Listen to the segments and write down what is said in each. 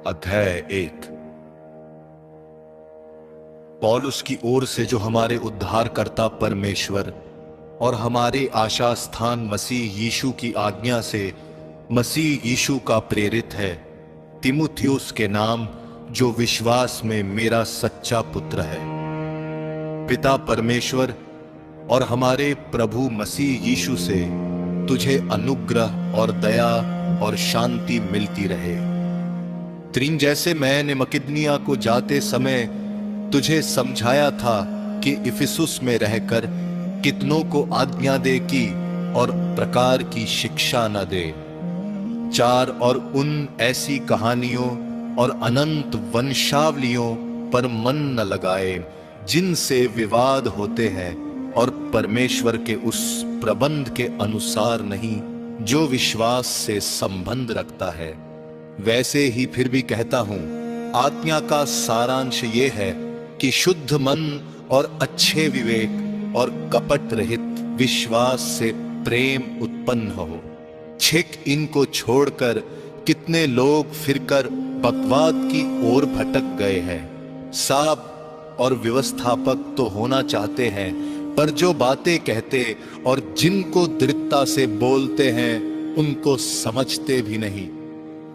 अध्याय 1। पौलुस की ओर से जो हमारे उद्धारकर्ता परमेश्वर और हमारे आशा स्थान मसीह यीशु की आज्ञा से मसीह यीशु का प्रेरित है, तीमुथियुस के नाम, जो विश्वास में मेरा सच्चा पुत्र है। पिता परमेश्वर और हमारे प्रभु मसीह यीशु से तुझे अनुग्रह और दया और शांति मिलती रहे। त्रिन जैसे मैंने मकिदनिया को जाते समय तुझे समझाया था कि इफिसुस में रहकर कितनों को आज्ञा दे कि और प्रकार की शिक्षा न दे, चार और उन ऐसी कहानियों और अनंत वंशावलियों पर मन न लगाए जिनसे विवाद होते हैं और परमेश्वर के उस प्रबंध के अनुसार नहीं जो विश्वास से संबंध रखता है। वैसे ही फिर भी कहता हूं, आज्ञा का सारांश ये है कि शुद्ध मन और अच्छे विवेक और कपट रहित विश्वास से प्रेम उत्पन्न हो। छिक इनको छोड़कर कितने लोग फिरकर बकवाद की ओर भटक गए हैं। साब और व्यवस्थापक तो होना चाहते हैं, पर जो बातें कहते और जिनको दृढ़ता से बोलते हैं उनको समझते भी नहीं।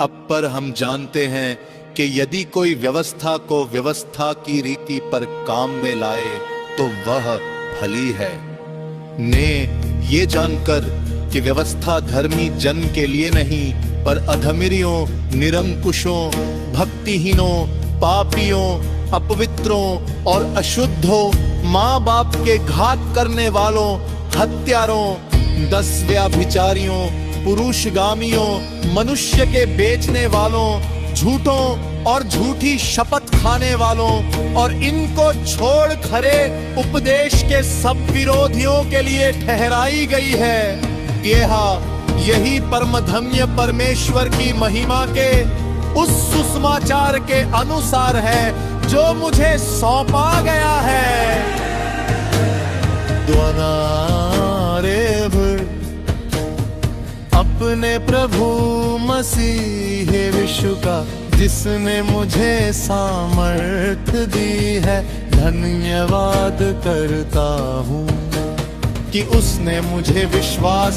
अब पर हम जानते हैं कि यदि कोई व्यवस्था को व्यवस्था की रीति पर काम में लाए तो वह भली है। ने ये जानकर कि व्यवस्था धर्मी जन के लिए नहीं, पर अधर्मियों, निरंकुशों, भक्तिहीनों, पापियों, अपवित्रों और अशुद्धों, माँ बाप के घात करने वालों, हत्यारों, दस व्यभिचारियों, पुरुषगामियों, मनुष्य के बेचने वालों, झूठों और झूठी शपथ खाने वालों और इनको छोड़ खरे उपदेश के सब विरोधियों के लिए ठहराई गई है। यही परमधन्य परमेश्वर की महिमा के उस सुसमाचार के अनुसार है जो मुझे सौंपा गया है। अपने प्रभु मसीह विश्व का, जिसने मुझे सामर्थ्य दी है, धन्यवाद करता हूँ कि उसने मुझे विश्वास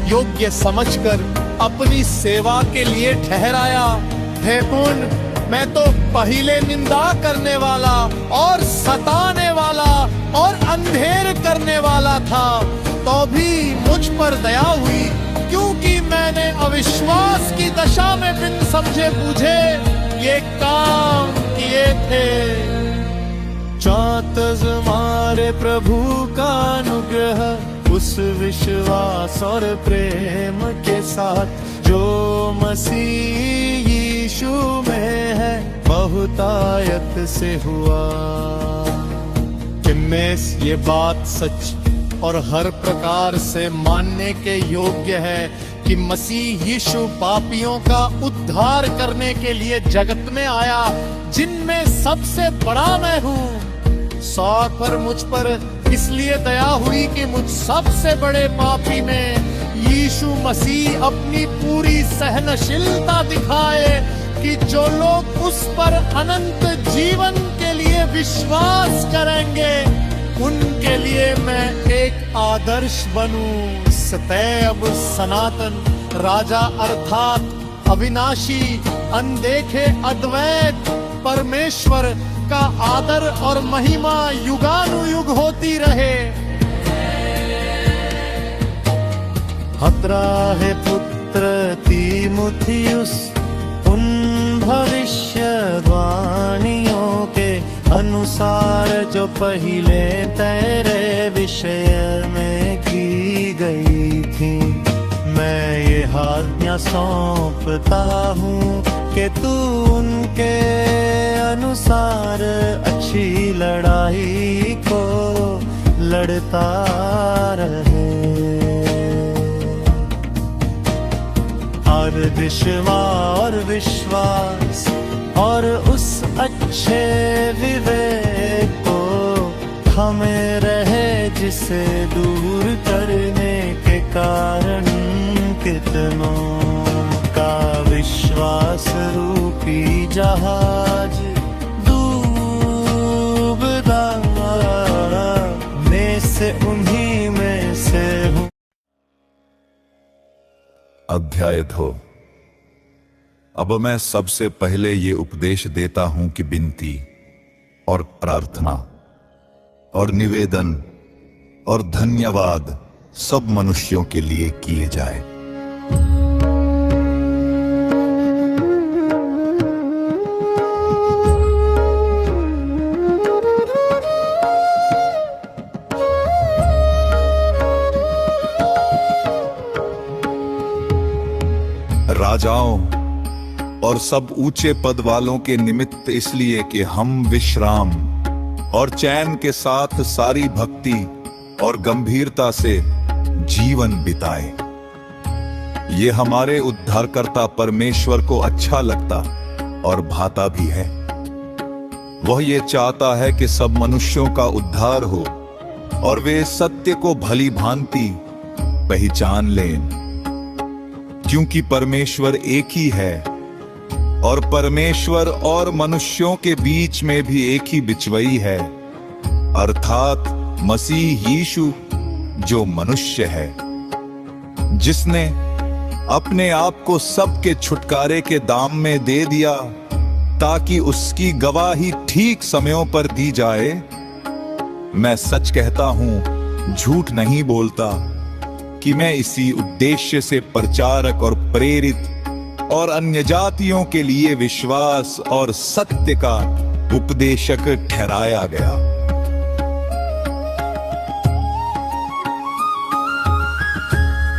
योग्य समझकर अपनी सेवा के लिए ठहराया। हे पुण्य, मैं तो पहले निंदा करने वाला और सताने वाला और अंधेर करने वाला था, तो भी मुझ पर दया हुई, क्योंकि मैंने अविश्वास की दशा में बिन समझे बूझे ये काम किए थे। चातज हमारे प्रभु का अनुग्रह उस विश्वास और प्रेम के साथ जो मसीह यीशु में है, बहुतायत से हुआ। कि मैं ये बात सच और हर प्रकार से मानने के योग्य है कि मसीह यीशु पापियों का उद्धार करने के लिए जगत में आया, जिनमें सबसे बड़ा मैं हूँ। सौ पर मुझ पर इसलिए दया हुई कि मुझ सबसे बड़े पापी में यीशु मसीह अपनी पूरी सहनशीलता दिखाए कि जो लोग उस पर अनंत जीवन के लिए विश्वास करेंगे उनके लिए मैं एक आदर्श बनूं। सदैव सनातन राजा अर्थात अविनाशी, अनदेखे अद्वैत परमेश्वर का आदर और महिमा युगानुयुग होती रहे। हत्रा है पुत्र तीमुथियुस उन भविष्यवाणियों के अनुसार जो पहले तेरे विषय में की गई थी। मैं ये आज्ञा सौंपता हूँ कि तू उनके अनुसार अच्छी लड़ाई को लड़ता रहे। और विश्वास और उस अच्छे विवेक को हमें रहे, जिसे दूर करने के कारण कितनों का विश्वास रूपी जहाज डूबदा, मैं से उन्हीं में से हूँ। अध्याय 2। अब मैं सबसे पहले ये उपदेश देता हूं कि विनती और प्रार्थना और निवेदन और धन्यवाद सब मनुष्यों के लिए किए जाए। राजाओं और सब ऊंचे पद वालों के निमित्त, इसलिए कि हम विश्राम और चैन के साथ सारी भक्ति और गंभीरता से जीवन बिताए। ये हमारे उद्धारकर्ता परमेश्वर को अच्छा लगता और भाता भी है। वह ये चाहता है कि सब मनुष्यों का उद्धार हो और वे सत्य को भली भांति पहचान लें, क्योंकि परमेश्वर एक ही है और परमेश्वर और मनुष्यों के बीच में भी एक ही बिचवई है, अर्थात मसीह यीशु जो मनुष्य है, जिसने अपने आप को सबके छुटकारे के दाम में दे दिया ताकि उसकी गवाही ठीक समयों पर दी जाए। मैं सच कहता हूं, झूठ नहीं बोलता, कि मैं इसी उद्देश्य से प्रचारक और प्रेरित और अन्य जातियों के लिए विश्वास और सत्य का उपदेशक ठहराया गया।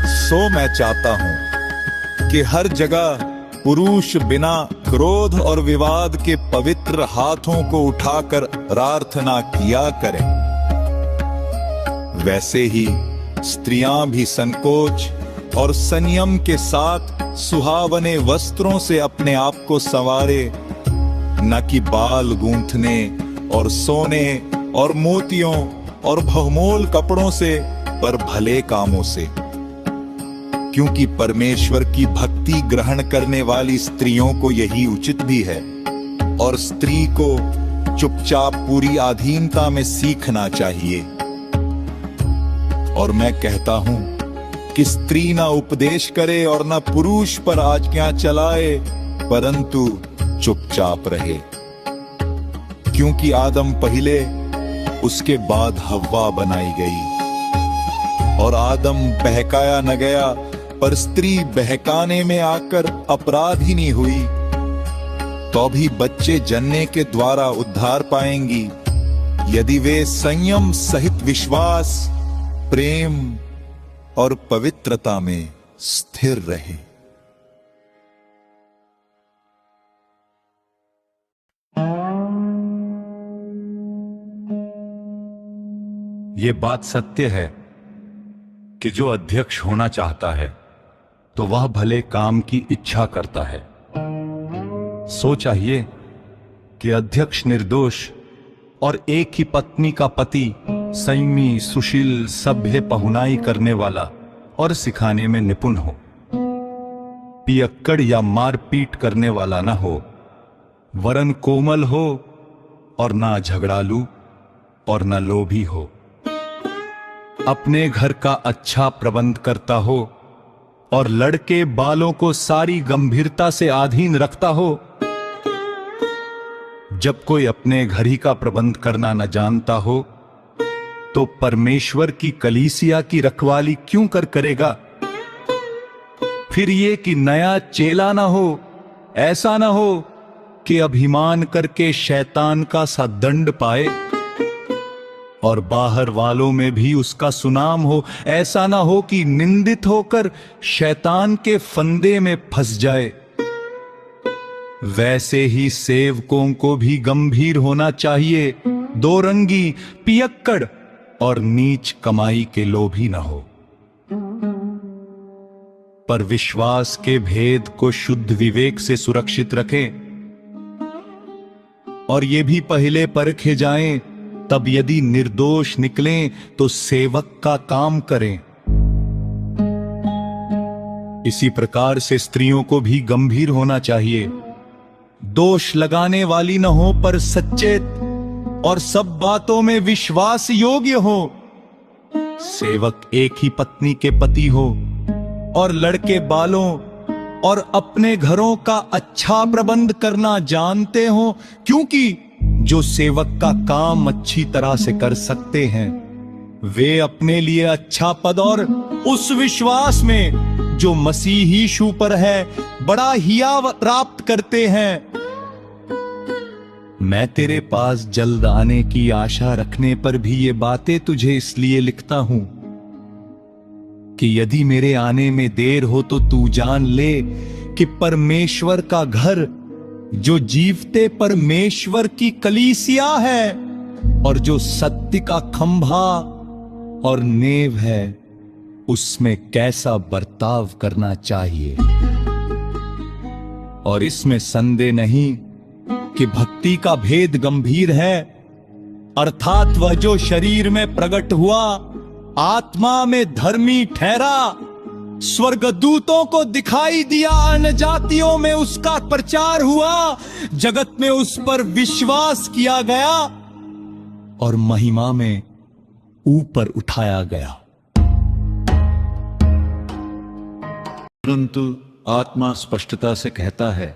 सो मैं चाहता हूं कि हर जगह पुरुष बिना क्रोध और विवाद के पवित्र हाथों को उठाकर प्रार्थना किया करें। वैसे ही स्त्रियां भी संकोच और संयम के साथ सुहावने वस्त्रों से अपने आप को संवारे, न कि बाल गूंथने और सोने और मोतियों और बहुमोल कपड़ों से, पर भले कामों से, क्योंकि परमेश्वर की भक्ति ग्रहण करने वाली स्त्रियों को यही उचित भी है। और स्त्री को चुपचाप पूरी अधीनता में सीखना चाहिए। और मैं कहता हूं कि स्त्री ना उपदेश करे और ना पुरुष पर आज्ञा चलाए, परंतु चुपचाप रहे, क्योंकि आदम पहले, उसके बाद हव्वा बनाई गई। और आदम बहकाया न गया, पर स्त्री बहकाने में आकर अपराधिनी हुई। तो भी बच्चे जन्ने के द्वारा उद्धार पाएंगी, यदि वे संयम सहित विश्वास, प्रेम और पवित्रता में स्थिर रहे। ये बात सत्य है कि जो अध्यक्ष होना चाहता है तो वह भले काम की इच्छा करता है। सो चाहिए कि अध्यक्ष निर्दोष और एक ही पत्नी का पति, संयमी, सुशील, सभ्य, पहुनाई करने वाला और सिखाने में निपुण हो, पियक्कड़ या मारपीट करने वाला न हो, वरन कोमल हो और ना झगड़ालू और न लोभी हो, अपने घर का अच्छा प्रबंध करता हो और लड़के बालों को सारी गंभीरता से अधीन रखता हो। जब कोई अपने घर ही का प्रबंध करना न जानता हो, तो परमेश्वर की कलीसिया की रखवाली क्यों करेगा? फिर ये कि नया चेला ना हो, ऐसा ना हो कि अभिमान करके शैतान का सा दंड पाए और बाहर वालों में भी उसका सुनाम हो। ऐसा ना हो कि निंदित होकर शैतान के फंदे में फंस जाए। वैसे ही सेवकों को भी गंभीर होना चाहिए, दो रंगी, पियक्कड़ और नीच कमाई के लोभी न हो, पर विश्वास के भेद को शुद्ध विवेक से सुरक्षित रखें। और ये भी पहले परखे जाएं, तब यदि निर्दोष निकलें तो सेवक का काम करें। इसी प्रकार से स्त्रियों को भी गंभीर होना चाहिए, दोष लगाने वाली न हो पर सचेत और सब बातों में विश्वास योग्य हो। सेवक एक ही पत्नी के पति हो और लड़के बालों और अपने घरों का अच्छा प्रबंध करना जानते हो, क्योंकि जो सेवक का काम अच्छी तरह से कर सकते हैं वे अपने लिए अच्छा पद और उस विश्वास में जो मसीह यीशु पर है बड़ा हिया प्राप्त करते हैं। मैं तेरे पास जल्द आने की आशा रखने पर भी ये बातें तुझे इसलिए लिखता हूं कि यदि मेरे आने में देर हो तो तू जान ले कि परमेश्वर का घर जो जीवते परमेश्वर की कलीसिया है और जो सत्य का खंभा और नेव है उसमें कैसा बर्ताव करना चाहिए। और इसमें संदेह नहीं कि भक्ति का भेद गंभीर है, अर्थात वह जो शरीर में प्रकट हुआ आत्मा में धर्मी ठहरा, स्वर्गदूतों को दिखाई दिया, अन्य जातियों में उसका प्रचार हुआ, जगत में उस पर विश्वास किया गया और महिमा में ऊपर उठाया गया। परंतु आत्मा स्पष्टता से कहता है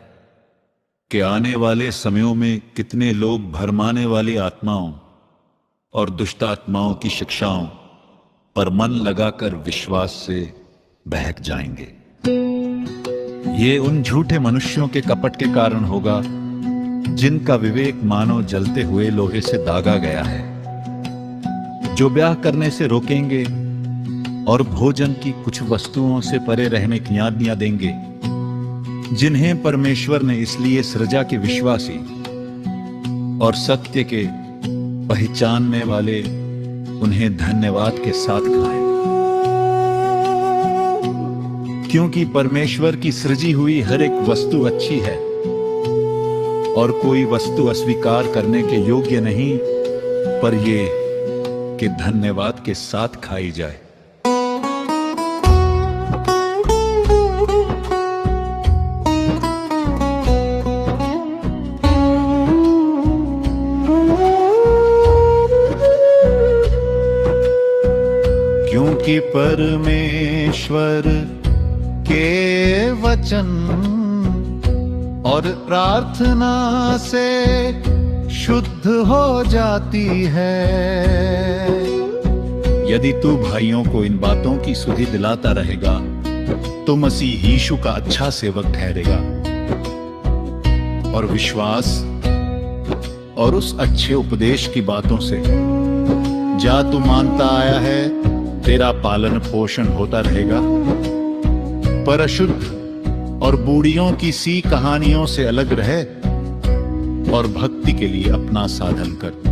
कि आने वाले समयों में कितने लोग भरमाने वाली आत्माओं और दुष्ट आत्माओं की शिक्षाओं पर मन लगाकर विश्वास से बहक जाएंगे। ये उन झूठे मनुष्यों के कपट के कारण होगा जिनका विवेक मानो जलते हुए लोहे से दागा गया है, जो ब्याह करने से रोकेंगे और भोजन की कुछ वस्तुओं से परे रहने की आज्ञा देंगे, जिन्हें परमेश्वर ने इसलिए सृजा के विश्वासी और सत्य के पहचानने वाले उन्हें धन्यवाद के साथ खाए, क्योंकि परमेश्वर की सृजी हुई हर एक वस्तु अच्छी है और कोई वस्तु अस्वीकार करने के योग्य नहीं, पर ये कि धन्यवाद के साथ खाई जाए। क्योंकि परमेश्वर के वचन और प्रार्थना से शुद्ध हो जाती है। यदि तू भाइयों को इन बातों की सुधि दिलाता रहेगा तो मसीह यीशु का अच्छा सेवक ठहरेगा और विश्वास और उस अच्छे उपदेश की बातों से जा तू मानता आया है तेरा पालन पोषण होता रहेगा, पर अशुद्ध और बूढ़ियों की सी कहानियों से अलग रहे और भक्ति के लिए अपना साधन कर।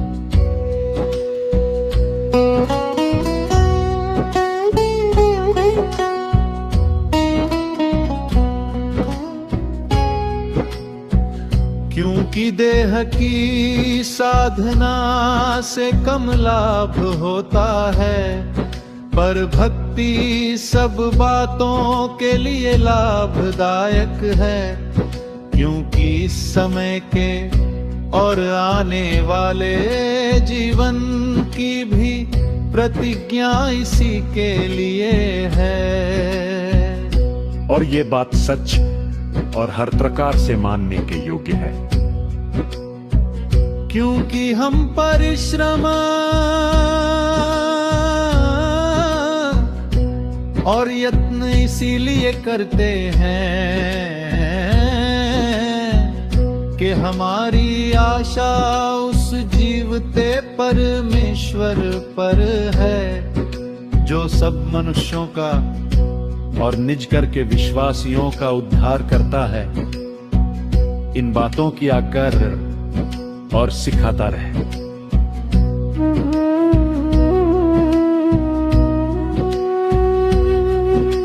क्योंकि देह की साधना से कम लाभ होता है, पर भक्ति सब बातों के लिए लाभदायक है। क्योंकि इस समय के और आने वाले जीवन की भी प्रतिज्ञा इसी के लिए है। और ये बात सच और हर प्रकार से मानने के योग्य है। क्योंकि हम परिश्रम और यत्न इसीलिए करते हैं कि हमारी आशा उस जीवते परमेश्वर पर है, जो सब मनुष्यों का और निज करके विश्वासियों का उद्धार करता है। इन बातों की आकर और सिखाता रहे।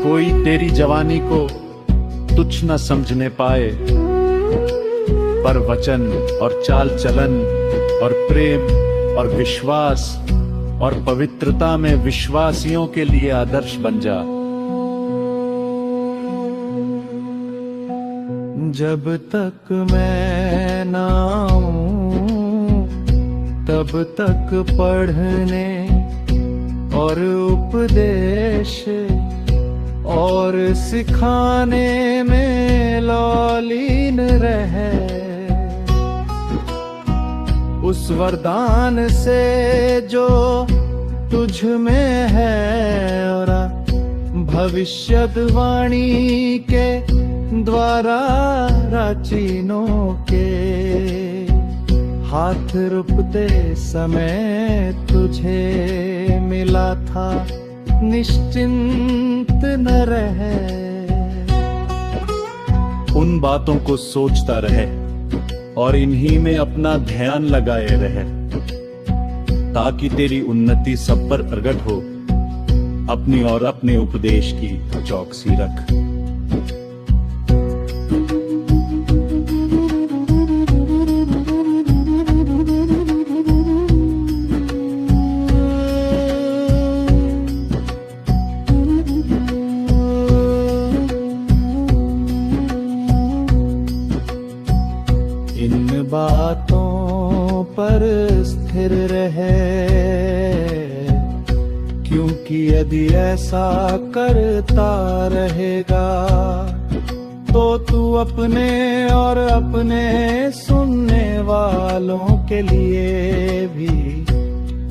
कोई तेरी जवानी को तुच्छ न समझने पाए, पर वचन और चाल चलन और प्रेम और विश्वास और पवित्रता में विश्वासियों के लिए आदर्श बन जा। जब तक मैं ना आऊं तब तक पढ़ने और उपदेश और सिखाने में लौलीन रहे। उस वरदान से जो तुझ में है और भविष्यवाणी के द्वारा प्राचीनों के हाथ रुपते समय तुझे मिला था, निश्चिंत न रहे। उन बातों को सोचता रहे और इन्हीं में अपना ध्यान लगाए रहे, ताकि तेरी उन्नति सब पर प्रकट हो। अपनी और अपने उपदेश की चौकसी रख। इन बातों पर स्थिर रहे, क्योंकि यदि ऐसा करता रहेगा तो तू अपने और अपने सुनने वालों के लिए भी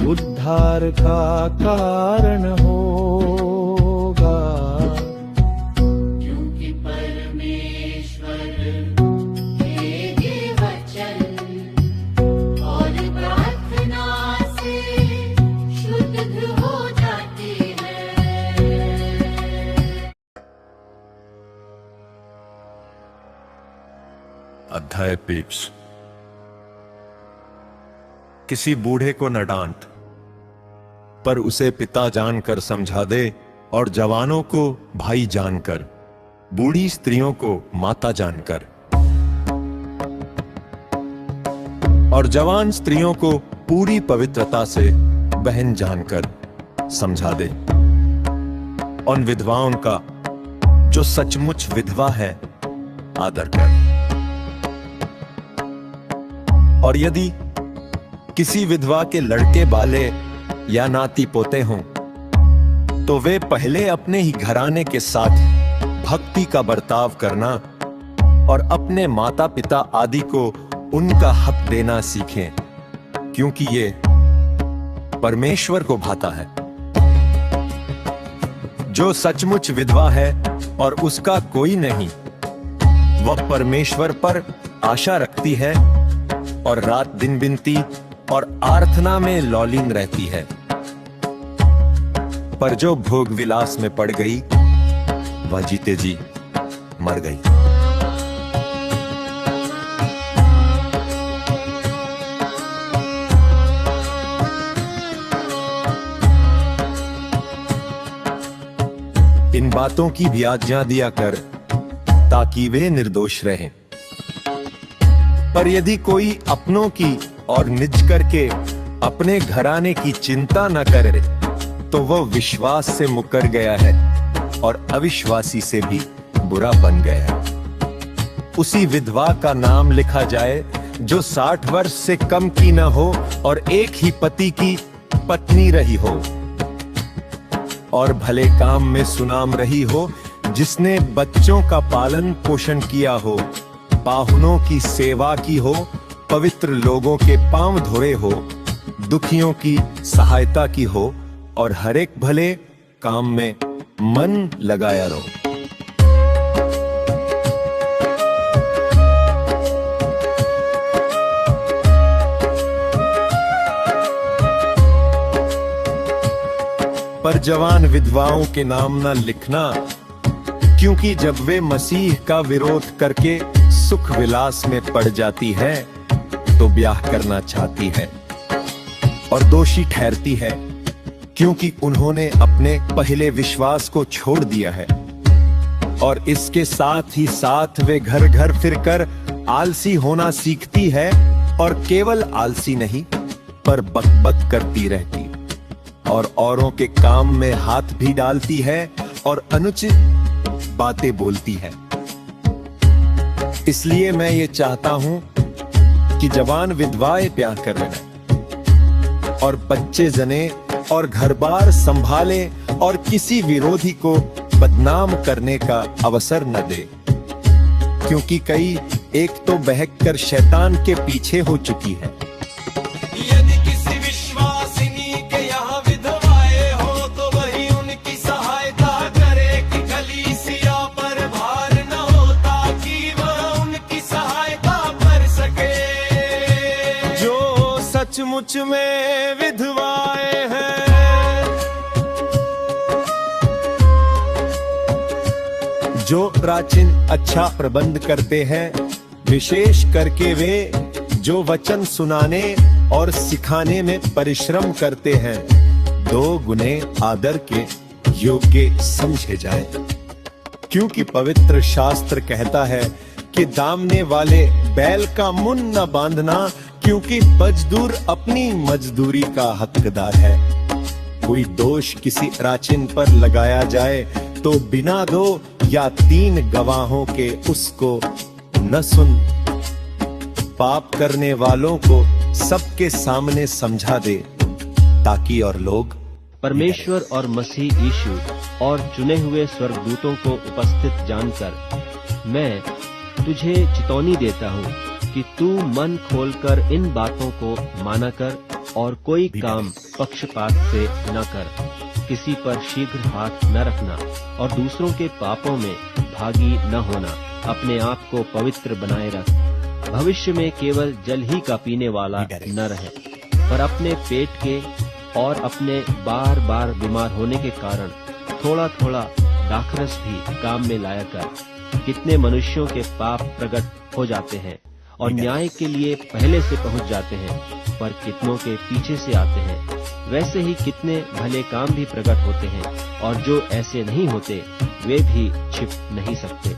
उद्धार का कारण होगा। क्योंकि परमेश्वर के वचन और प्रार्थना से शुद्ध हो जाती है। अध्याय 20। किसी बूढ़े को न डांट, पर उसे पिता जानकर समझा दे, और जवानों को भाई जानकर, बूढ़ी स्त्रियों को माता जानकर, और जवान स्त्रियों को पूरी पवित्रता से बहन जानकर समझा दे। उन विधवाओं का जो सचमुच विधवा है आदर कर। और यदि किसी विधवा के लड़के बाले या नाती पोते हों, तो वे पहले अपने ही घराने के साथ भक्ति का बर्ताव करना और अपने माता पिता आदि को उनका हक देना सीखें, क्योंकि ये परमेश्वर को भाता है। जो सचमुच विधवा है और उसका कोई नहीं, वह परमेश्वर पर आशा रखती है और रात दिन बिनती और आर्थना में लौलीन रहती है। पर जो भोग विलास में पड़ गई, वह जीते जी मर गई। इन बातों की भी आज्ञा दिया कर, ताकि वे निर्दोष रहें। पर यदि कोई अपनों की और निज करके अपने घराने की चिंता न करे, तो वह विश्वास से मुकर गया है और अविश्वासी से भी बुरा बन गया है। उसी विधवा का नाम लिखा जाए जो 60 वर्ष से कम की न हो और एक ही पति की पत्नी रही हो, और भले काम में सुनाम रही हो, जिसने बच्चों का पालन पोषण किया हो, पाहुनों की सेवा की हो, पवित्र लोगों के पांव धोए हो, दुखियों की सहायता की हो, और हर एक भले काम में मन लगाया रहो। पर जवान विधवाओं के नाम न लिखना, क्योंकि जब वे मसीह का विरोध करके सुख विलास में पड़ जाती है, तो ब्याह करना चाहती है और दोषी ठहरती है, क्योंकि उन्होंने अपने पहले विश्वास को छोड़ दिया है। और इसके साथ ही साथ वे घर घर फिरकर आलसी होना सीखती है, और केवल आलसी नहीं, पर बकबक करती रहती, और औरों के काम में हाथ भी डालती है और अनुचित बातें बोलती है। इसलिए मैं ये चाहता हूं कि जवान विधवाएं ब्याह कर लें और बच्चे जने और घर बार संभाले और किसी विरोधी को बदनाम करने का अवसर न दे, क्योंकि कई एक तो बहक कर शैतान के पीछे हो चुकी है। यदि किसी विश्वासिनी के यहाँ विधवाएं हो तो वही उनकी सहायता करे कि कलीसिया पर भार न हो, ताकि वह उनकी सहायता कर सके। जो सचमुच में विधवाएं हैं, जो प्राचीन अच्छा प्रबंध करते हैं, विशेष करके वे जो वचन सुनाने और सिखाने में परिश्रम करते हैं, 2 गुने आदर के योग्य समझे जाए, क्योंकि पवित्र शास्त्र कहता है कि दामने वाले बैल का मुंह न बांधना, क्योंकि मजदूर अपनी मजदूरी का हकदार है। कोई दोष किसी प्राचीन पर लगाया जाए तो बिना 2 या 3 गवाहों के उसको न सुन, पाप करने वालों को सबके सामने समझा दे, ताकि और लोग परमेश्वर और मसीह यीशु और चुने हुए स्वर्गदूतों को उपस्थित जानकर मैं तुझे चेतावनी देता हूँ कि तू मन खोलकर इन बातों को माना कर और कोई काम पक्षपात से न कर, किसी पर शीघ्र हाथ न रखना और दूसरों के पापों में भागी न होना, अपने आप को पवित्र बनाए रख। भविष्य में केवल जल ही का पीने वाला न रहे, पर अपने पेट के और अपने बार बार बीमार होने के कारण थोड़ा थोड़ा दाखरस भी काम में लाया कर। कितने मनुष्यों के पाप प्रकट हो जाते हैं और न्याय के लिए पहले से पहुंच जाते हैं, पर कितनों के पीछे से आते हैं। वैसे ही कितने भले काम भी प्रकट होते हैं, और जो ऐसे नहीं होते वे भी छिप नहीं सकते।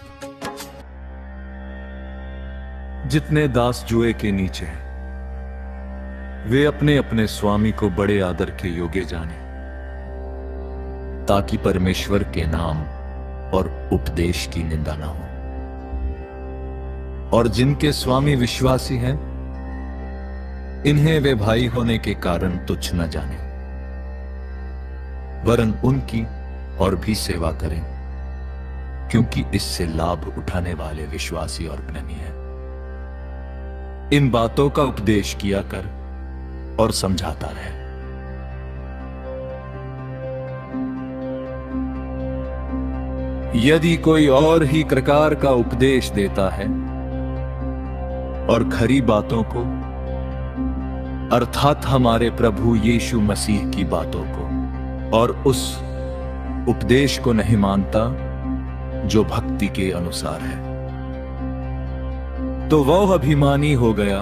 जितने दास जुए के नीचे हैं, वे अपने अपने स्वामी को बड़े आदर के योग्य जाने, ताकि परमेश्वर के नाम और उपदेश की निंदा न हो। और जिनके स्वामी विश्वासी हैं, इन्हें वे भाई होने के कारण तुच्छ न जाने, वरन उनकी और भी सेवा करें, क्योंकि इससे लाभ उठाने वाले विश्वासी और ज्ञानी हैं। इन बातों का उपदेश किया कर और समझाता रहे। यदि कोई और ही प्रकार का उपदेश देता है और खरी बातों को, अर्थात हमारे प्रभु यीशु मसीह की बातों को, और उस उपदेश को नहीं मानता जो भक्ति के अनुसार है, तो वह अभिमानी हो गया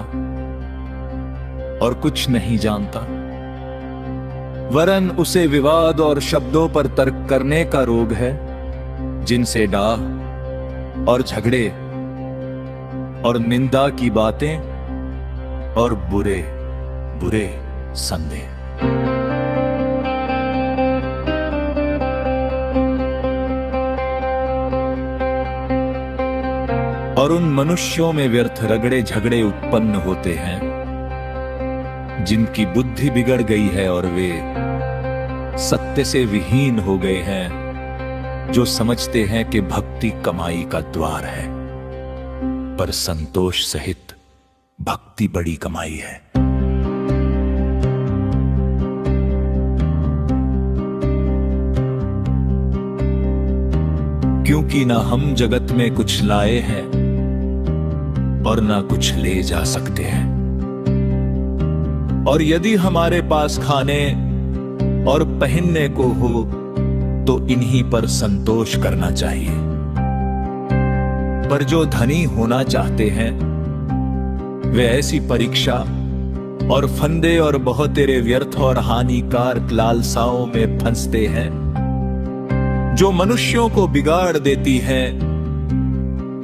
और कुछ नहीं जानता, वरन उसे विवाद और शब्दों पर तर्क करने का रोग है, जिनसे डाह और झगड़े और निंदा की बातें और बुरे बुरे संदेह। और उन मनुष्यों में व्यर्थ रगड़े झगड़े उत्पन्न होते हैं, जिनकी बुद्धि बिगड़ गई है और वे सत्य से विहीन हो गए हैं, जो समझते हैं कि भक्ति कमाई का द्वार है, पर संतोष सहित भक्ति बड़ी कमाई है। क्योंकि ना हम जगत में कुछ लाए हैं और ना कुछ ले जा सकते हैं, और यदि हमारे पास खाने और पहनने को हो तो इन्हीं पर संतोष करना चाहिए। पर जो धनी होना चाहते हैं, वे ऐसी परीक्षा और फंदे और बहुत तेरे व्यर्थ और हानिकारक लालसाओं में फंसते हैं, जो मनुष्यों को बिगाड़ देती है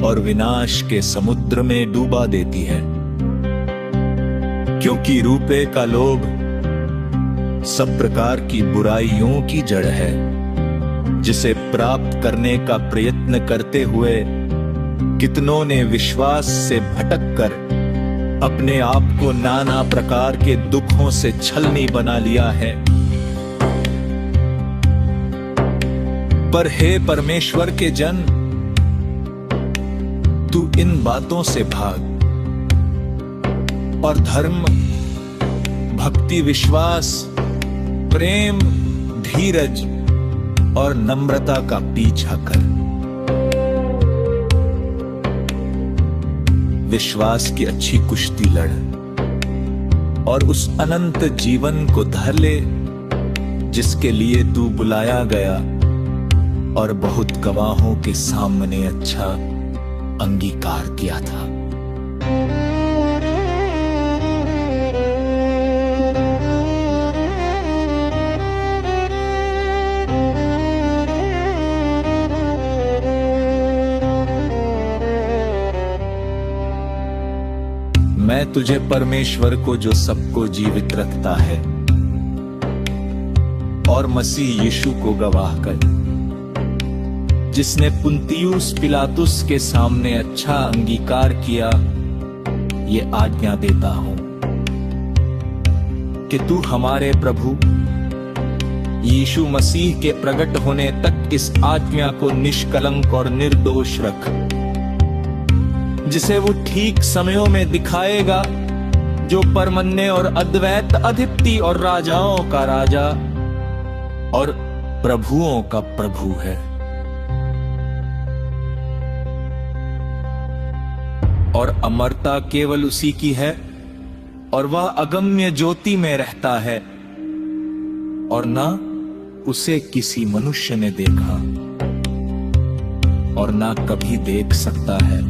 और विनाश के समुद्र में डूबा देती है। क्योंकि रुपए का लोभ सब प्रकार की बुराइयों की जड़ है, जिसे प्राप्त करने का प्रयत्न करते हुए कितनों ने विश्वास से भटक कर अपने आप को नाना प्रकार के दुखों से छलनी बना लिया है। पर हे परमेश्वर के जन, तू इन बातों से भाग और धर्म, भक्ति, विश्वास, प्रेम, धीरज और नम्रता का पीछा कर। विश्वास की अच्छी कुश्ती लड़ और उस अनंत जीवन को धर ले जिसके लिए तू बुलाया गया और बहुत गवाहों के सामने अच्छा अंगीकार किया था। मैं तुझे परमेश्वर को जो सबको जीवित रखता है और मसीह यीशु को गवाह कर, जिसने पुन्तियुस पिलातुस के सामने अच्छा अंगीकार किया, ये आज्ञा देता हूं कि तू हमारे प्रभु यीशु मसीह के प्रकट होने तक इस आज्ञा को निष्कलंक और निर्दोष रख, जिसे वो ठीक समयों में दिखाएगा, जो परमन्य और अद्वैत अधिपति और राजाओं का राजा और प्रभुओं का प्रभु है। और अमरता केवल उसी की है और वह अगम्य ज्योति में रहता है और ना उसे किसी मनुष्य ने देखा और ना कभी देख सकता है।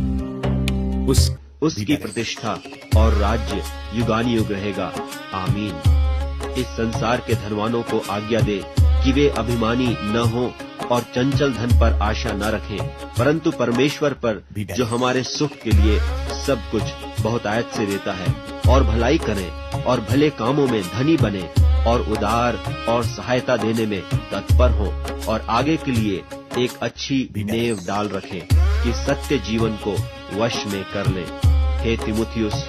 उसकी प्रतिष्ठा और राज्य युगानुयुग रहेगा। आमीन। इस संसार के धनवानों को आज्ञा दे कि वे अभिमानी न हों और चंचल धन पर आशा न रखें, परंतु परमेश्वर पर जो हमारे सुख के लिए सब कुछ बहुत आयत से देता है, और भलाई करें और भले कामों में धनी बने और उदार और सहायता देने में तत्पर हों और आगे के लिए एक अच्छी नेव डाल रखें कि सत्य जीवन को वश में कर लें। हे तिमुथियुस,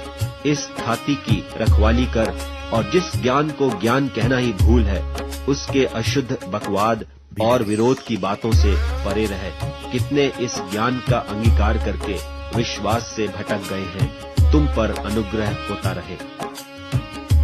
इस थाती की रखवाली कर और जिस ज्ञान को ज्ञान कहना ही भूल है, उसके अशुद्ध बकवाद और विरोध की बातों से परे रहे। कितने इस ज्ञान का अंगीकार करके विश्वास से भटक गए हैं। तुम पर अनुग्रह होता रहे।